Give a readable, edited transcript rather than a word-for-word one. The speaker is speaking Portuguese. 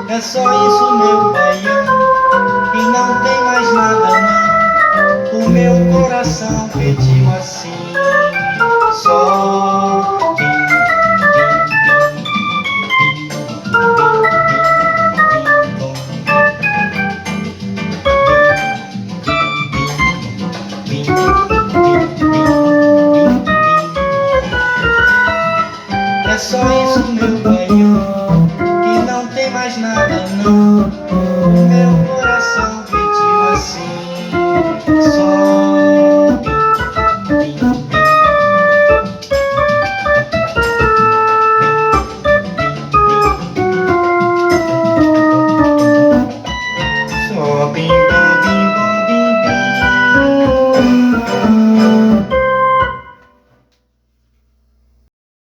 É só isso, meu baião, e não tem mais nada não. O meu coração pediu assim, só é só isso, meu baião, e não tem mais nada não. O meu coração pediu assim, só só bim, bim.